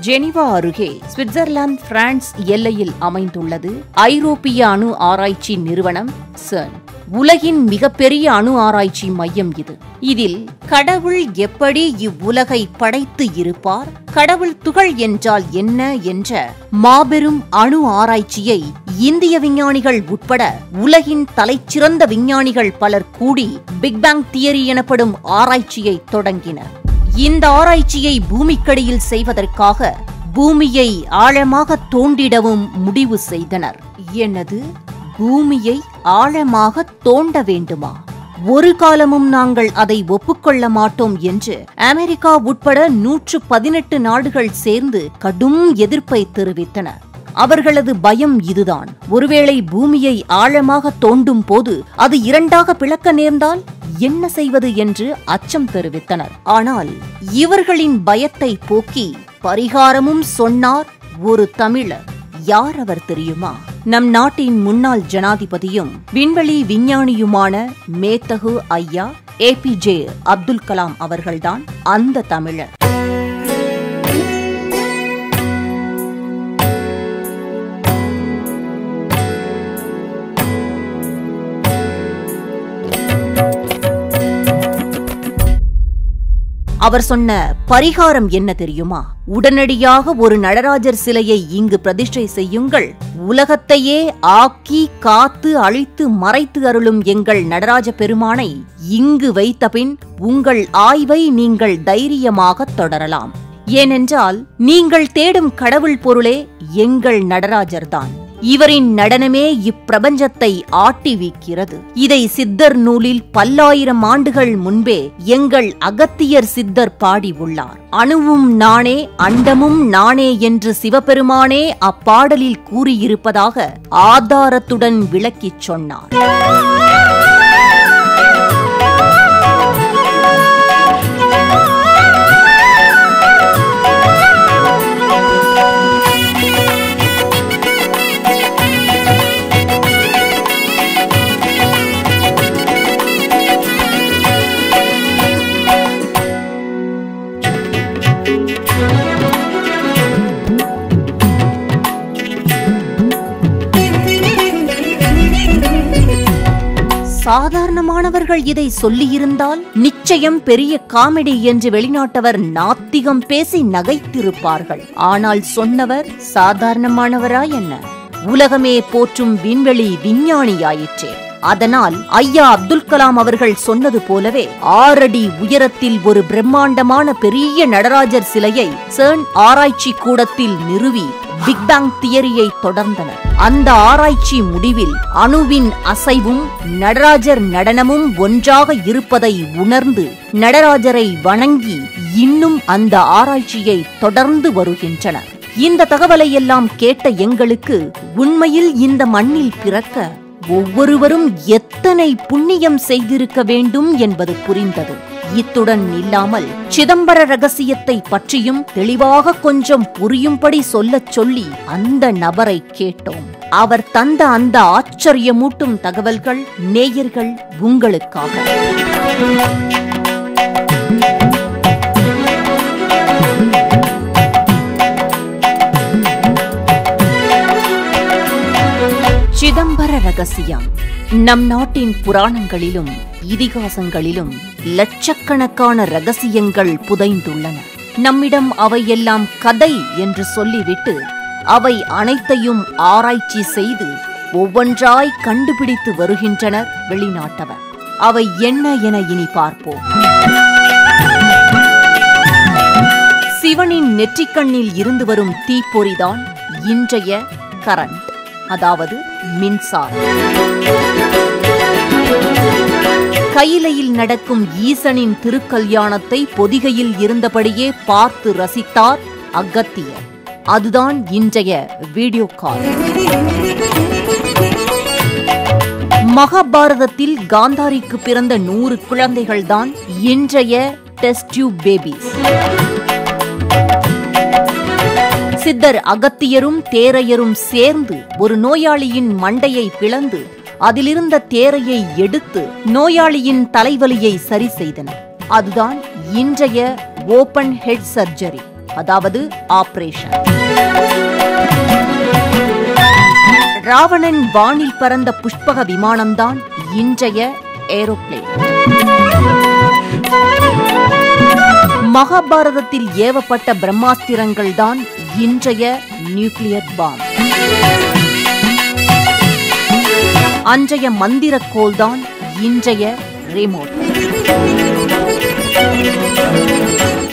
ஜெனிவா அருகே சுவிட்சர்லாந்து பிரான்ஸ் எல்லையில் அமைந்துள்ளது ஐரோப்பிய அணு ஆராய்ச்சி நிறுவனம் CERN. உலகின் மிகப்பெரிய அணு ஆராய்ச்சி மையம் இது. இதில் கடவுள் எப்படி இவ்வுலகை படைத்து இருப்பார், கடவுள் துகள் என்றால் என்ன என்ற மாபெரும் அணு ஆராய்ச்சியை இந்திய விஞ்ஞானிகள் உட்பட உலகின் தலைச்சிறந்த விஞ்ஞானிகள் பலர் கூடி பிக் பேங் தியரி எனப்படும் ஆராய்ச்சியை தொடங்கினர். இந்த ஆராய்ச்சியை பூமிக்கடியில் செய்வதற்காக பூமியை ஆழமாக தோண்டிடவும் முடிவு செய்தனர். என்னது, பூமியை ஆழமாக தோண்ட வேண்டுமா? ஒரு காலமும் நாங்கள் அதை ஒப்புக்கொள்ள மாட்டோம் என்று அமெரிக்கா உட்பட 118 நாடுகள் சேர்ந்து கடும் எதிர்ப்பை தெரிவித்தனர். அவர்களது பயம் இதுதான், ஒருவேளை பூமியை ஆழமாக தோண்டும் போது அது 2ஆக பிளக்க நேர்ந்தால் என்ன செய்வது என்று அச்சம் தெரிவித்தனர். ஆனால் இவர்களின் பயத்தை போக்கி பரிகாரமும் சொன்னார் ஒரு தமிழர். யார் அவர் தெரியுமா? நம் நாட்டின் முன்னாள் ஜனாதிபதியும் விண்வெளி விஞ்ஞானியுமான மேத்தகு ஐயா APJ அப்துல் கலாம் அவர்கள்தான் அந்த தமிழர். அவர் சொன்ன பரிகாரம் என்ன தெரியுமா? உடனடியாக ஒரு நடராஜர் சிலையை இங்கு பிரதிஷ்டை செய்யுங்கள். உலகத்தையே ஆக்கி காத்து அழித்து மறைத்து அருளும் எங்கள் நடராஜ பெருமானை இங்கு வைத்தபின் உங்கள் ஆய்வை நீங்கள் தைரியமாக தொடரலாம். ஏனென்றால் நீங்கள் தேடும் கடவுள் பொருளே எங்கள் நடராஜர்தான். இவரின் நடனமே இப்பிரபஞ்சத்தை ஆட்டி வீக்கிறது. இதை சித்தர் நூலில் பல்லாயிரம் ஆண்டுகள் முன்பே எங்கள் அகத்தியர் சித்தர் பாடி உள்ளார். அணுவும் நானே அண்டமும் நானே என்று சிவபெருமானே அப்பாடலில் கூறியிருப்பதாக ஆதாரத்துடன் விளக்கிச் சொன்னார். சாதாரணமானவர்கள் இதை சொல்லியிருந்தால் நிச்சயம் பெரிய காமெடி என்று வெளிநாட்டவர் நாத்திகம் பேசி நகைத்திருப்பார்கள். ஆனால் சொன்னவர் சாதாரணமானவரா என்ன? உலகமே போற்றும் விண்வெளி விஞ்ஞானியாயிற்றே. அதனால் ஐயா அப்துல் கலாம் அவர்கள் சொன்னது போலவே 6 அடி உயரத்தில் ஒரு பிரம்மாண்டமான பெரிய நடராஜர் சிலையை CERN ஆராய்ச்சி கூடத்தில் நிறுவி பிக் பேங் தியரியை தொடர்ந்தனர். அந்த ஆராய்ச்சி முடிவில் அணுவின் அசைவும் நடராஜர் நடனமும் ஒன்றாக இருப்பதை உணர்ந்து நடராஜரை வணங்கி இன்னும் அந்த ஆராய்ச்சியை தொடர்ந்து வருகின்றனர். இந்த தகவலை எல்லாம் கேட்ட எங்களுக்கு உண்மையில் இந்த மண்ணில் பிறக்க ஒவ்வொருவரும் எத்தனை புண்ணியம் செய்திருக்க வேண்டும் என்பது புரிந்தது. இத்துடன் இல்லாமல் சிதம்பர ரகசியத்தை பற்றியும் தெளிவாக கொஞ்சம் புரியும்படி சொல்லச் சொல்லி அந்த நபரை கேட்டோம். அவர் தந்த அந்த ஆச்சரியமூட்டும் தகவல்கள் நேயர்கள் உங்களுக்காக. சிதம்பர ரகசியம் நம் நாட்டின் புராணங்களிலும் இதிகாசங்களிலும் லட்சக்கணக்கான ரகசியங்கள் புதைந்துள்ளன. நம்மிடம் அவையெல்லாம் கதை என்று சொல்லிவிட்டு அவை அனைத்தையும் ஆராய்ச்சி செய்து ஒவ்வொன்றாய் கண்டுபிடித்து வருகின்றனர் வெளிநாட்டவர். அவை என்ன என இனி பார்ப்போம். சிவனின் நெற்றிக்கண்ணில் இருந்து வரும் தீப்பொறிதான் இன்றைய கரண்ட், அதாவது மின்சாரம். கையிலையில் நடக்கும் ஈசனின் திருக்கல்யாணத்தை பொதிகையில் இருந்தபடியே பார்த்து ரசித்தார் அகத்தியர். அதுதான் இன்றைய வீடியோ கால். மகாபாரதத்தில் காந்தாரிக்கு பிறந்த 100 குழந்தைகள்தான் இன்றைய டெஸ்ட் டியூப் பேபிஸ். சித்தர் அகத்தியரும் தேரையரும் சேர்ந்து ஒரு நோயாளியின் மண்டையை பிளந்து அதிலிருந்த தேரையை எடுத்து நோயாளியின் தலைவலியை சரி செய்தனர். அதுதான் இன்றைய ஓபன் ஹெட் சர்ஜரி, அதாவது ஆபரேஷன். ராவணன் வானில் பறந்த புஷ்பக விமானம்தான் இன்றைய ஏரோப்ளேன். மகாபாரதத்தில் ஏவப்பட்ட பிரம்மாஸ்திரங்கள் தான் இன்றைய நியூக்ளியர் பாம். அன்றைய மந்திரக்கோள் தான் இன்றைய ரிமோட்.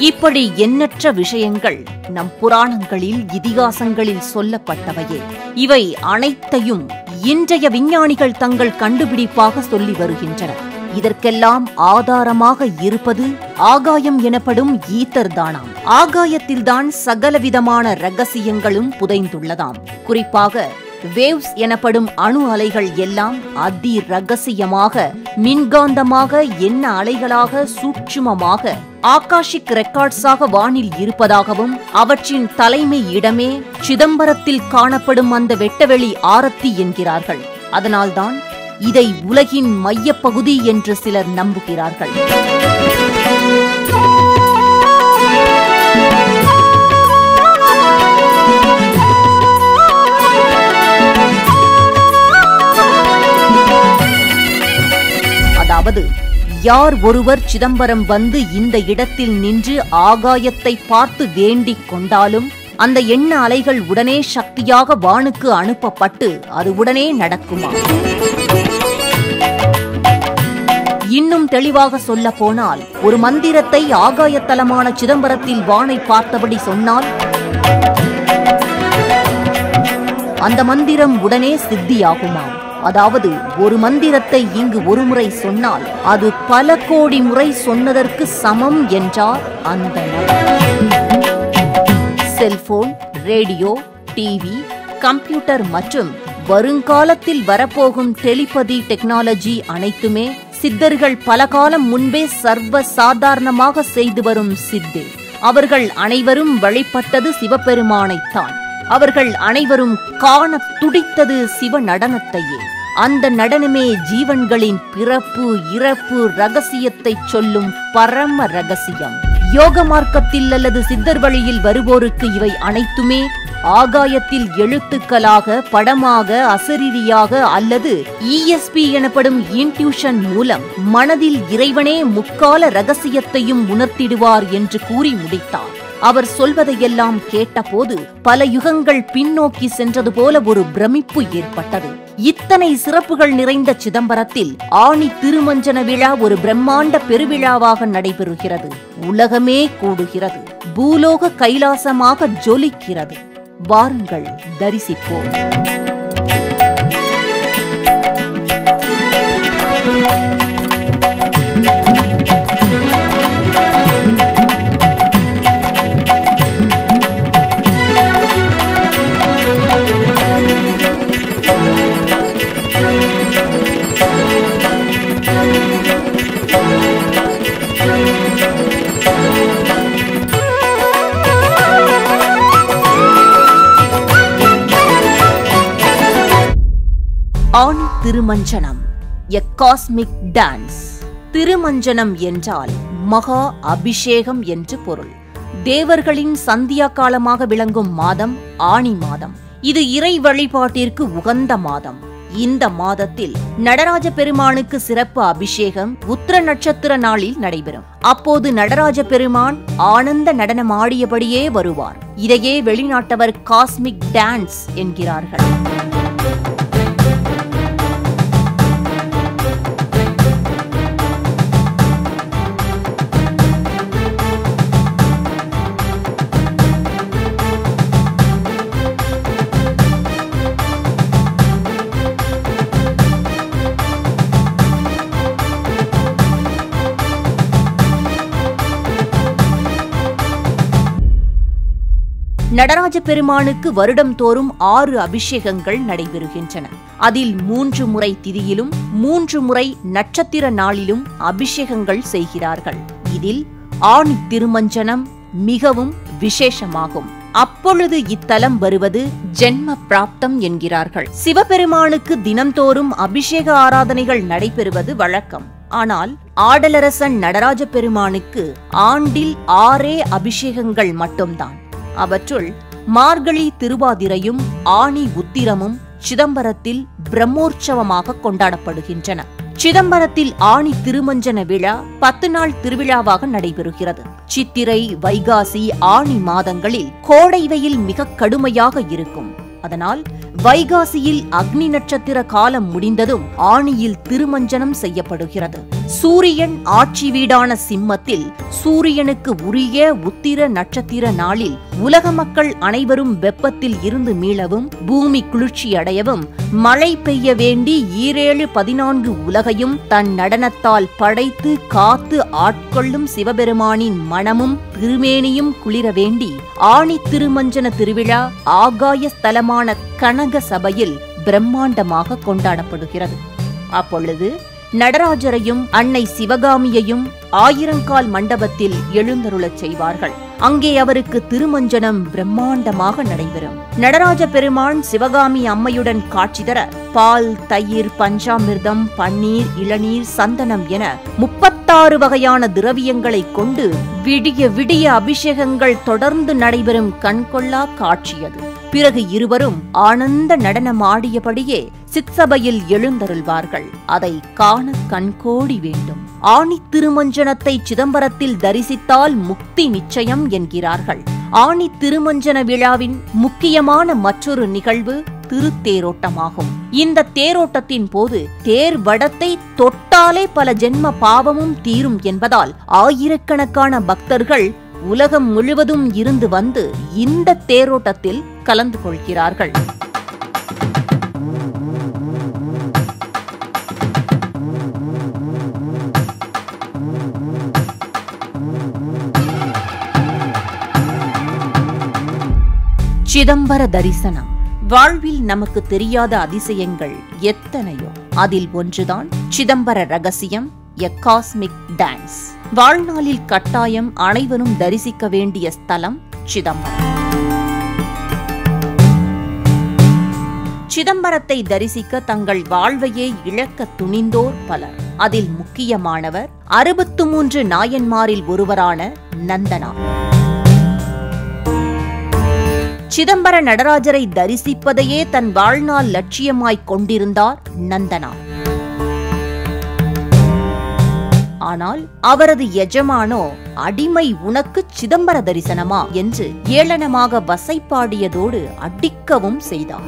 இப்படி எண்ணற்ற விஷயங்கள் நம் புராணங்களில் இதிகாசங்களில் சொல்லப்பட்டவையே. இவை அனைத்தையும் இன்றைய விஞ்ஞானிகள் தங்கள் கண்டுபிடிப்பாக சொல்லி வருகின்றனர். இதற்கெல்லாம் ஆதாரமாக இருப்பது ஆகாயம் எனப்படும் ஈத்தர் தானாம். ஆகாயத்தில்தான் சகலவிதமான ரகசியங்களும் புதைந்துள்ளதாம். குறிப்பாக வேவ்ஸ் எனப்படும் அணு அலைகள் எல்லாம் அதி ரகசியமாக மின்காந்தமாக என்ன அலைகளாக சூட்சுமமாக ஆகாஷிக் ரெக்கார்ட்ஸாக வானில் இருப்பதாகவும் அவற்றின் தலைமை இடமே சிதம்பரத்தில் காணப்படும் அந்த வெட்டவெளி ஆரத்தி என்கிறார்கள். அதனால்தான் இதை உலகின் மையப்பகுதி என்று சிலர் நம்புகிறார்கள். அதாவது யார் ஒருவர் சிதம்பரம் வந்து இந்த இடத்தில் நின்று ஆகாயத்தை பார்த்து வேண்டிக் கொண்டாலும் அந்த எண்ண அலைகள் உடனே சக்தியாக வானுக்கு அனுப்பப்பட்டு அது உடனே நடக்குமா? இன்னும் தெளிவாக சொல்ல போனால், ஒரு மந்திரத்தை ஆகாயத்தலமான சிதம்பரத்தில் வானை பார்த்தபடி சொன்னால் அந்த மந்திரம் உடனே சித்தியாகுமாம். அதாவது ஒரு மந்திரத்தை இங்கு ஒருமுறை சொன்னால் அது பல கோடி முறை சொன்னதற்கு சமம் என்றார் அந்த நபர். செல்போன், ரேடியோ, டிவி, கம்ப்யூட்டர் மற்றும் வருங்காலத்தில் வரப்போகும் டெலிபதி டெக்னாலஜி அனைத்துமே சித்தர்கள் பல காலம் முன்பே சர்வ சாதாரணமாக செய்து வரும் சித்து. அவர்கள் அனைவரும் வழிபட்டது சிவபெருமானைத்தான். அவர்கள் அனைவரும் காண துடித்தது சிவ நடனத்தையே. அந்த நடனமே ஜீவன்களின் பிறப்பு இறப்பு ரகசியத்தை சொல்லும் பரம ரகசியம். யோக மார்க்கத்தில் அல்லது சித்தர் வழியில் வருவோருக்கு இவை அனைத்துமே ஆகாயத்தில் எழுத்துக்களாக, படமாக, அசரீரியாக அல்லது ESP எனப்படும் இன்ட்யூஷன் மூலம் மனதில் இறைவனே முக்கால ரகசியத்தையும் உணர்த்திடுவார் என்று கூறி முடித்தார். அவர் சொல்வதையெல்லாம் கேட்டபோது பல யுகங்கள் பின்னோக்கி சென்றது போல ஒரு பிரமிப்பு ஏற்பட்டது. இத்தனை சிறப்புகள் நிறைந்த சிதம்பரத்தில் ஆணி திருமஞ்சன விழா ஒரு பிரம்மாண்ட பெருவிழாவாக நடைபெறுகிறது. உலகமே கூடுகிறது. பூலோக கைலாசமாக ஜொலிக்கிறது. வாருங்கள், தரிசிப்போம். ஆணி திருமஞ்சனம், எ காஸ்மிக் டான்ஸ். திருமஞ்சனம் என்றால் மகா அபிஷேகம் என்று பொருள். தேவர்களின் சந்தியா காலமாக விளங்கும் மாதம் ஆணி மாதம். இது இறை வழிபாட்டிற்கு உகந்த மாதம். இந்த மாதத்தில் நடராஜ பெருமானுக்கு சிறப்பு அபிஷேகம் உத்திர நட்சத்திர நாளில் நடைபெறும். அப்போது நடராஜ பெருமான் ஆனந்த நடனம் ஆடியபடியே வருவார். இதையே வெளிநாட்டவர் காஸ்மிக் டான்ஸ் என்கிறார்கள். நடராஜ பெருமானுக்கு வருடம் தோறும் 6 அபிஷேகங்கள் நடைபெறுகின்றன. அதில் 3 முறை திதியிலும் 3 முறை நட்சத்திர நாளிலும் அபிஷேகங்கள் செய்கிறார்கள். இதில் ஆணி திருமஞ்சனம் மிகவும் விசேஷமாகும். அப்பொழுது இத்தலம் வருவது ஜென்ம பிராப்தம் என்கிறார்கள். சிவபெருமானுக்கு தினம்தோறும் அபிஷேக ஆராதனைகள் நடைபெறுவது வழக்கம். ஆனால் ஆடலரசன் நடராஜ பெருமானுக்கு ஆண்டில் 6 அபிஷேகங்கள் மட்டும்தான். அவற்றுள் மார்கழி திருவாதிரையும் ஆணி உத்திரமும் சிதம்பரத்தில் பிரம்மோற்சவமாக கொண்டாடப்படுகின்றன. சிதம்பரத்தில் ஆணி திருமஞ்சன விழா 10 நாள் திருவிழாவாக நடைபெறுகிறது. சித்திரை, வைகாசி, ஆணி மாதங்களில் கோடை வெயில் மிக கடுமையாக இருக்கும். அதனால் வைகாசியில் அக்னி நட்சத்திர காலம் முடிந்ததும் ஆணியில் திருமஞ்சனம் செய்யப்படுகிறது. சூரியன் ஆட்சி வீடான சிம்மத்தில் சூரியனுக்கு உரிய உத்திர நட்சத்திர நாளில் உலக மக்கள் அனைவரும் வெப்பத்தில் இருந்து மீளவும், பூமி குளிர்ச்சி அடையவும், மழை பெய்ய வேண்டி 7-14 உலகையும் தன் நடனத்தால் படைத்து காத்து ஆட்கொள்ளும் சிவபெருமானின் மனமும் திருமேனியும் குளிர வேண்டி ஆணி திருமஞ்சன திருவிழா ஆகாய ஸ்தலமான கனக சபையில் பிரம்மாண்டமாக கொண்டாடப்படுகிறது. அப்பொழுது நடராஜரையும் அன்னை சிவகாமியையும் 1000 மண்டபத்தில் எழுந்தருளச் செய்வார்கள். அங்கே அவருக்கு திருமஞ்சனம் பிரம்மாண்டமாக நடைபெறும். நடராஜ பெருமான் சிவகாமி அம்மையுடன் காட்சி தர பால், தயிர், பஞ்சாமிர்தம், பன்னீர், இளநீர், சந்தனம் என 36 வகையான திரவியங்களை கொண்டு விடிய விடிய அபிஷேகங்கள் தொடர்ந்து நடைபெறும் கண்கொள்ளா காட்சியது. பிறகு இருவரும் ஆனந்த நடனம் ஆடியபடியே சிற்சபையில் எழுந்தருள்வார்கள். அதை காண கண்கோடி வேண்டும். ஆணி திருமஞ்சனத்தை சிதம்பரத்தில் தரிசித்தால் முக்தி நிச்சயம் என்கிறார்கள். ஆணி திருமஞ்சன விழாவின் முக்கியமான மற்றொரு நிகழ்வு திருத்தேரோட்டமாகும். இந்த தேரோட்டத்தின் போது தேர் வடத்தை தொட்டாலே பல ஜென்ம பாவமும் தீரும் என்பதால் ஆயிரக்கணக்கான பக்தர்கள் உலகம் முழுவதும் இருந்து வந்து இந்த தேரோட்டத்தில் கலந்து கொள்கிறார்கள். சிதம்பர தரிசனம். வாழ்வில் நமக்கு தெரியாத அதிசயங்கள் எத்தனையோ. அதில் ஒன்றுதான் சிதம்பர ரகசியம், எ காஸ்மிக் டான்ஸ். வாழ்நாளில் கட்டாயம் அனைவரும் தரிசிக்க வேண்டிய ஸ்தலம் சிதம்பரம். சிதம்பரத்தை தரிசிக்க தங்கள் வாழ்வையே இழக்க துணிந்தோர் பலர். அதில் முக்கியமானவர் 63 நாயன்மாரில் ஒருவரான நந்தனார். சிதம்பர நடராஜரை தரிசிப்பதையே தன் வாழ்நாள் லட்சியமாய்க் கொண்டிருந்தார் நந்தனார். ஆனால் அவரது எஜமானோ அடிமை உனக்கு சிதம்பர தரிசனமா என்று ஏளனமாக வசைப்பாடியதோடு அடிக்கவும் செய்தார்.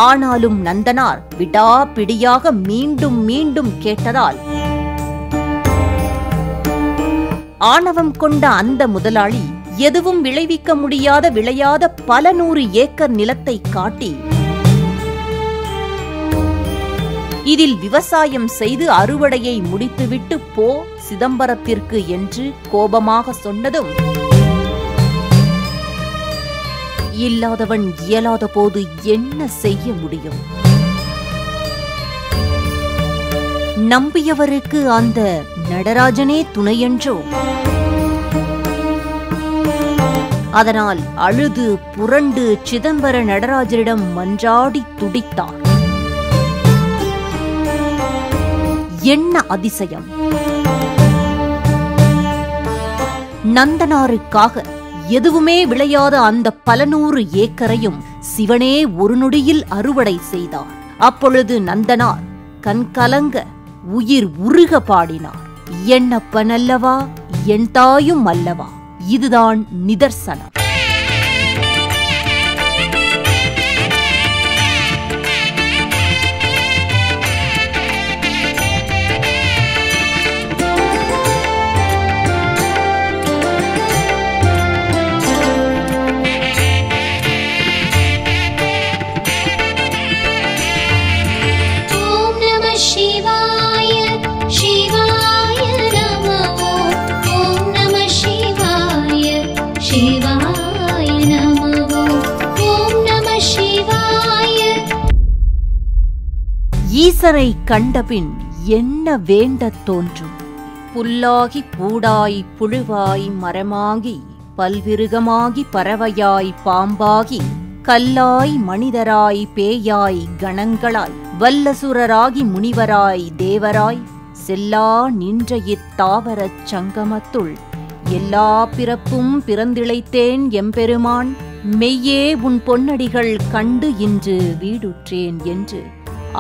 ஆனாலும் நந்தனார் விடாப்பிடியாக மீண்டும் மீண்டும் கேட்டதால் ஆணவம் கொண்ட அந்த முதலாளி எதுவும் விளைவிக்க முடியாத விளையாத பல 100 ஏக்கர் நிலத்தை காட்டி இதில் விவசாயம் செய்து அறுவடையை முடித்துவிட்டு போ சிதம்பரத்திற்கு என்று கோபமாக சொன்னதும், இல்லாதவன் இயலாத போது என்ன செய்ய முடியும்? நம்பியவருக்கு அந்த நடராஜனே துணையென்றோ? அதனால் அழுது புரண்டு சிதம்பர நடராஜரிடம் மன்றாடி துடித்தார். என்ன அதிசயம்! நந்தனாருக்காக எதுவுமே விளையாத அந்த பல 100 ஏக்கரையும் சிவனே ஒரு நொடியில் அறுவடை செய்தார். அப்பொழுது நந்தனார் கண்கலங்க உயிர் உருக பாடினார். என்னப்பன் அல்லவா, என் தாயும் அல்லவா. இதுதான் நிதர்சனம். ஈசரை கண்டபின் என்ன வேண்டத் தோன்றும்? புல்லாகி பூடாய் புழுவாய் மரமாகி பல்விருகமாகி பறவையாய் பாம்பாகி கல்லாய் மனிதராய் பேயாய் கணங்களாய் வல்லசுரராகி முனிவராய் தேவராய் செல்லா நின்ற இத்தாவரச் சங்கமத்துள் எல்லா பிறப்பும் பிறந்திழைத்தேன் எம்பெருமான், மெய்யே உன் பொன்னடிகள் கண்டு இன்று வீடுற்றேன் என்று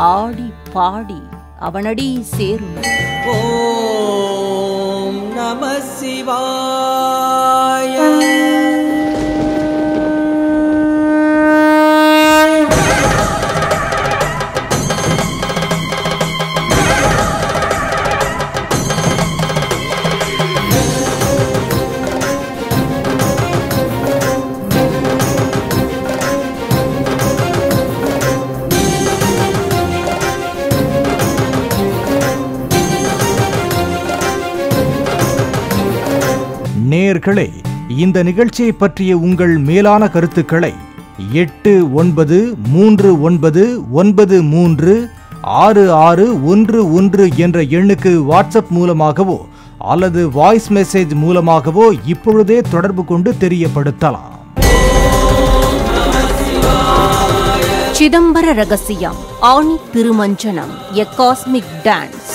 ஆடி பாடி அவனடி சேரும். ஓம் நம சிவாய. நேயர்களே, இந்த நிகழ்ச்சியை பற்றிய உங்கள் மேலான கருத்துக்களை 8939936611 என்ற எண்ணுக்கு வாட்ஸ்அப் மூலமாகவோ அல்லது வாய்ஸ் மெசேஜ் மூலமாகவோ இப்பொழுதே தொடர்பு கொண்டு தெரியப்படுத்தலாம். சிதம்பர ரகசியம், ஆணி திருமஞ்சனம், எ காஸ்மிக் டான்ஸ்.